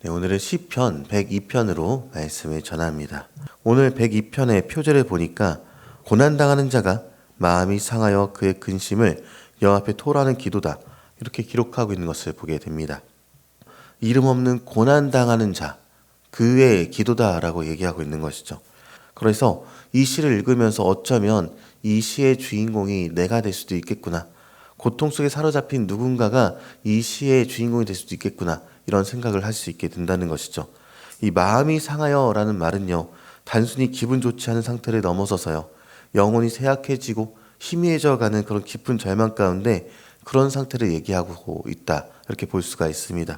네, 오늘은 시편 102편으로 말씀을 전합니다. 오늘 102편의 표제를 보니까 고난당하는 자가 마음이 상하여 그의 근심을 여호와 앞에 토로하는 기도다, 이렇게 기록하고 있는 것을 보게 됩니다. 이름 없는 고난당하는 자, 그의 기도다라고 얘기하고 있는 것이죠. 그래서 이 시를 읽으면서 어쩌면 이 시의 주인공이 내가 될 수도 있겠구나, 고통 속에 사로잡힌 누군가가 이 시의 주인공이 될 수도 있겠구나, 이런 생각을 할 수 있게 된다는 것이죠. 이 마음이 상하여 라는 말은요, 단순히 기분 좋지 않은 상태를 넘어서서요, 영혼이 쇠약해지고 희미해져가는 그런 깊은 절망 가운데 그런 상태를 얘기하고 있다, 이렇게 볼 수가 있습니다.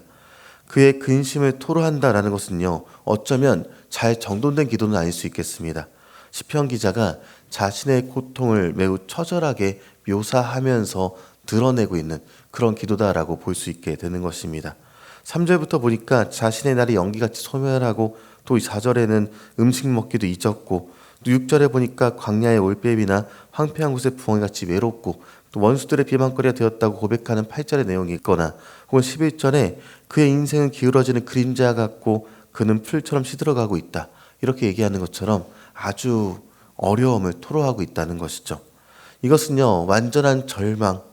그의 근심을 토로한다라는 것은요, 어쩌면 잘 정돈된 기도는 아닐 수 있겠습니다. 시편 기자가 자신의 고통을 매우 처절하게 묘사하면서 드러내고 있는 그런 기도다라고 볼 수 있게 되는 것입니다. 3절부터 보니까 자신의 날이 연기같이 소멸하고, 또 4절에는 음식 먹기도 잊었고, 또 6절에 보니까 광야의 올빼미나 황폐한 곳의 부엉이같이 외롭고, 또 원수들의 비방거리가 되었다고 고백하는 8절의 내용이 있거나, 혹은 11절에 그의 인생은 기울어지는 그림자 같고 그는 풀처럼 시들어가고 있다, 이렇게 얘기하는 것처럼 아주 어려움을 토로하고 있다는 것이죠. 이것은요, 완전한 절망,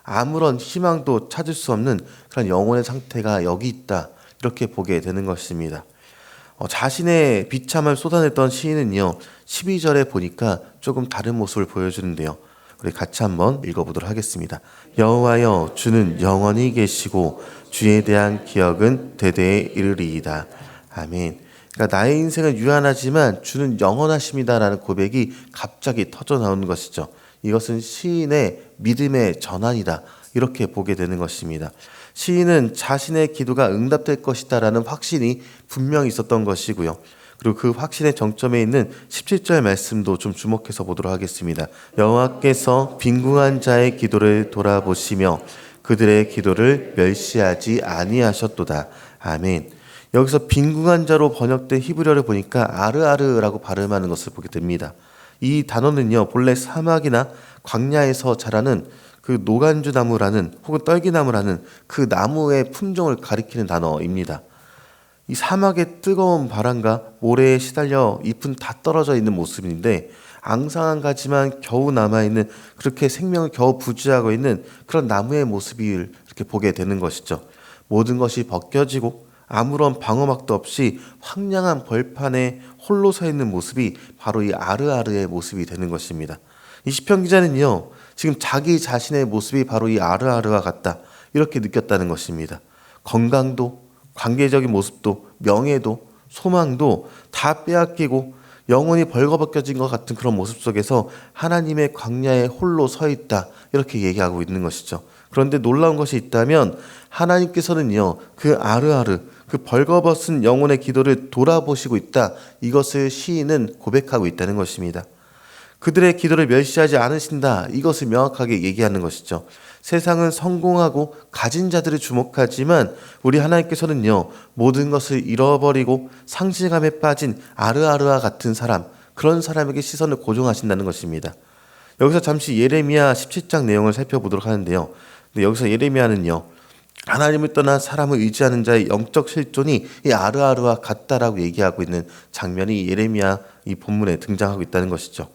아무런 희망도 찾을 수 없는 그런 영혼의 상태가 여기 있다, 이렇게 보게 되는 것입니다. 자신의 비참을 쏟아냈던 시인은요, 12절에 보니까 조금 다른 모습을 보여주는데요. 우리 같이 한번 읽어보도록 하겠습니다. 여호와여, 주는 영원히 계시고 주에 대한 기억은 대대에 이르리이다. 아멘. 그러니까 나의 인생은 유한하지만 주는 영원하십니다라는 고백이 갑자기 터져 나오는 것이죠. 이것은 시인의 믿음의 전환이다, 이렇게 보게 되는 것입니다. 시인은 자신의 기도가 응답될 것이다라는 확신이 분명히 있었던 것이고요. 그리고 그 확신의 정점에 있는 17절 말씀도 좀 주목해서 보도록 하겠습니다. 여호와께서 빈궁한 자의 기도를 돌아보시며 그들의 기도를 멸시하지 아니하셨도다. 아멘. 여기서 빈궁한 자로 번역된 히브리어를 보니까 아르아르라고 발음하는 것을 보게 됩니다. 이 단어는요, 본래 사막이나 광야에서 자라는 그 노간주 나무라는, 혹은 떨기나무라는 그 나무의 품종을 가리키는 단어입니다. 이 사막의 뜨거운 바람과 모래에 시달려 잎은 다 떨어져 있는 모습인데, 앙상한 가지만 겨우 남아있는, 그렇게 생명을 겨우 부지하고 있는 그런 나무의 모습을 이렇게 보게 되는 것이죠. 모든 것이 벗겨지고 아무런 방어막도 없이 황량한 벌판에 홀로 서 있는 모습이 바로 이 아르아르의 모습이 되는 것입니다. 이 시편 기자는요, 지금 자기 자신의 모습이 바로 이 아르아르와 같다, 이렇게 느꼈다는 것입니다. 건강도, 관계적인 모습도, 명예도, 소망도 다 빼앗기고 영혼이 벌거벗겨진 것 같은 그런 모습 속에서 하나님의 광야에 홀로 서 있다, 이렇게 얘기하고 있는 것이죠. 그런데 놀라운 것이 있다면 하나님께서는요, 그 아르아르, 그 벌거벗은 영혼의 기도를 돌아보시고 있다, 이것을 시인은 고백하고 있다는 것입니다. 그들의 기도를 멸시하지 않으신다, 이것을 명확하게 얘기하는 것이죠. 세상은 성공하고 가진 자들을 주목하지만 우리 하나님께서는요, 모든 것을 잃어버리고 상실감에 빠진 아르아르와 같은 사람, 그런 사람에게 시선을 고정하신다는 것입니다. 여기서 잠시 예레미야 17장 내용을 살펴보도록 하는데요. 근데 여기서 예레미야는요, 하나님을 떠나 사람을 의지하는 자의 영적 실존이 이 아르아르와 같다라고 얘기하고 있는 장면이 예레미야 이 본문에 등장하고 있다는 것이죠.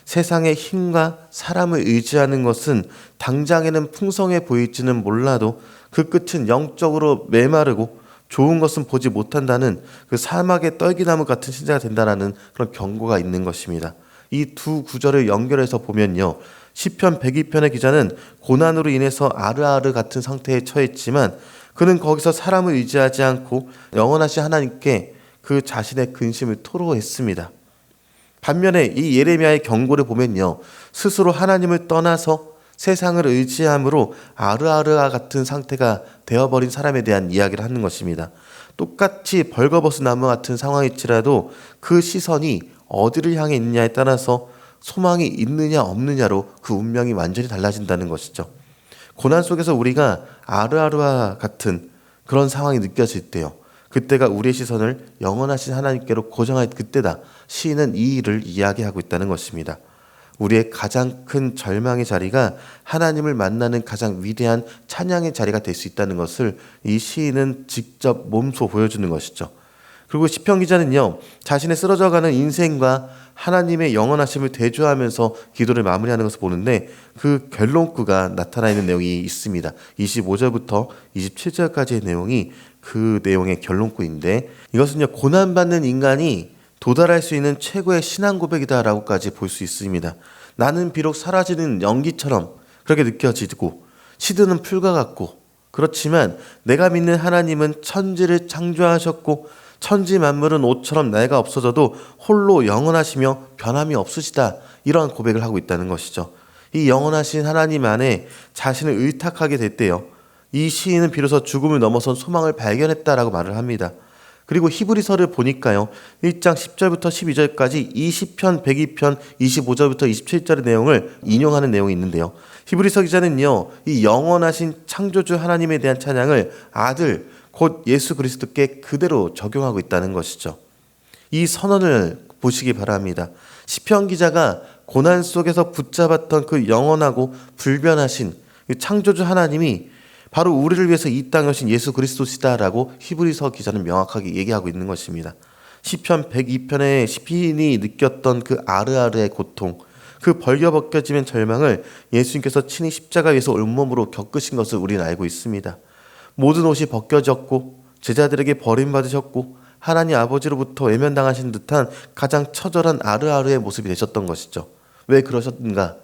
세상의 힘과 사람을 의지하는 것은 당장에는 풍성해 보일지는 몰라도 그 끝은 영적으로 메마르고 좋은 것은 보지 못한다는, 그 사막의 떨기나무 같은 신자가 된다는 그런 경고가 있는 것입니다. 이 두 구절을 연결해서 보면요, 시편 102편의 기자는 고난으로 인해서 아르아르 같은 상태에 처했지만 그는 거기서 사람을 의지하지 않고 영원하신 하나님께 그 자신의 근심을 토로했습니다. 반면에 이 예레미야의 경고를 보면요, 스스로 하나님을 떠나서 세상을 의지함으로 아르아르와 같은 상태가 되어버린 사람에 대한 이야기를 하는 것입니다. 똑같이 벌거벗은 나무 같은 상황일지라도 그 시선이 어디를 향해 있느냐에 따라서 소망이 있느냐 없느냐로 그 운명이 완전히 달라진다는 것이죠. 고난 속에서 우리가 아르아르와 같은 그런 상황이 느껴질 때요, 그때가 우리의 시선을 영원하신 하나님께로 고정할 그때다, 시인은 이 일을 이야기하고 있다는 것입니다. 우리의 가장 큰 절망의 자리가 하나님을 만나는 가장 위대한 찬양의 자리가 될 수 있다는 것을 이 시인은 직접 몸소 보여주는 것이죠. 그리고 시편 기자는요, 자신의 쓰러져가는 인생과 하나님의 영원하심을 대조하면서 기도를 마무리하는 것을 보는데 그 결론구가 나타나 있는 내용이 있습니다. 25절부터 27절까지의 내용이 그 내용의 결론구인데, 이것은요, 고난받는 인간이 도달할 수 있는 최고의 신앙 고백이다라고까지 볼 수 있습니다. 나는 비록 사라지는 연기처럼 그렇게 느껴지고 시드는 풀과 같고, 그렇지만 내가 믿는 하나님은 천지를 창조하셨고 천지 만물은 옷처럼 나이가 없어져도 홀로 영원하시며 변함이 없으시다, 이러한 고백을 하고 있다는 것이죠. 이 영원하신 하나님 안에 자신을 의탁하게 됐대요. 이 시인은 비로소 죽음을 넘어선 소망을 발견했다라고 말을 합니다. 그리고 히브리서를 보니까요, 1장 10절부터 12절까지 이 시편 102편 25절부터 27절의 내용을 인용하는 내용이 있는데요, 히브리서 기자는요, 이 영원하신 창조주 하나님에 대한 찬양을 아들 곧 예수 그리스도께 그대로 적용하고 있다는 것이죠. 이 선언을 보시기 바랍니다. 시편 기자가 고난 속에서 붙잡았던 그 영원하고 불변하신 창조주 하나님이 바로 우리를 위해서 이 땅에 오신 예수 그리스도시다라고 히브리서 기자는 명확하게 얘기하고 있는 것입니다. 시편 102편의 시인이 느꼈던 그 아르아르의 고통, 그 벌겨벗겨지는 절망을 예수님께서 친히 십자가에서 온몸으로 겪으신 것을 우리는 알고 있습니다. 모든 옷이 벗겨졌고 제자들에게 버림받으셨고 하나님 아버지로부터 외면당하신 듯한 가장 처절한 아르아르의 모습이 되셨던 것이죠. 왜 그러셨는가?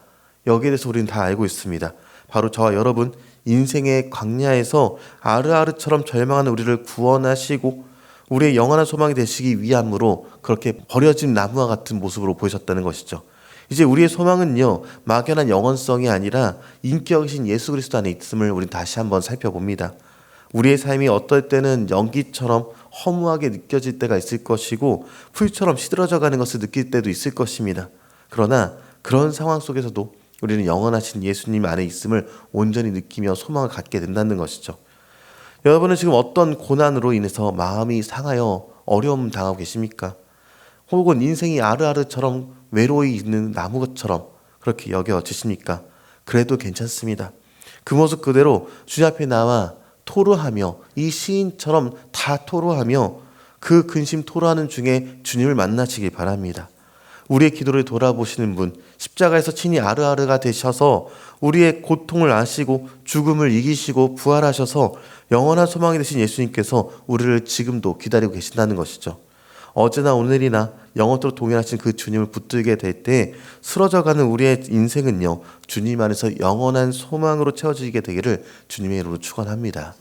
여기에 대해서 우리는 다 알고 있습니다. 바로 저와 여러분 인생의 광야에서 아르아르처럼 절망하는 우리를 구원하시고 우리의 영원한 소망이 되시기 위함으로 그렇게 버려진 나무와 같은 모습으로 보이셨다는 것이죠. 이제 우리의 소망은요, 막연한 영원성이 아니라 인격이신 예수 그리스도 안에 있음을 우리는 다시 한번 살펴봅니다. 우리의 삶이 어떨 때는 연기처럼 허무하게 느껴질 때가 있을 것이고 풀처럼 시들어져가는 것을 느낄 때도 있을 것입니다. 그러나 그런 상황 속에서도 우리는 영원하신 예수님 안에 있음을 온전히 느끼며 소망을 갖게 된다는 것이죠. 여러분은 지금 어떤 고난으로 인해서 마음이 상하여 어려움 당하고 계십니까? 혹은 인생이 아르아르처럼 외로이 있는 나무처럼 그렇게 여겨지십니까? 그래도 괜찮습니다. 그 모습 그대로 주님 앞에 나와 토로하며 이 시인처럼 다 토로하며 그 근심 토로하는 중에 주님을 만나시길 바랍니다. 우리의 기도를 돌아보시는 분, 십자가에서 친히 아르아르가 되셔서 우리의 고통을 아시고 죽음을 이기시고 부활하셔서 영원한 소망이 되신 예수님께서 우리를 지금도 기다리고 계신다는 것이죠. 어제나 오늘이나 영원토록 동일하신 그 주님을 붙들게 될 때 쓰러져가는 우리의 인생은요, 주님 안에서 영원한 소망으로 채워지게 되기를 주님의 이름으로 축원합니다.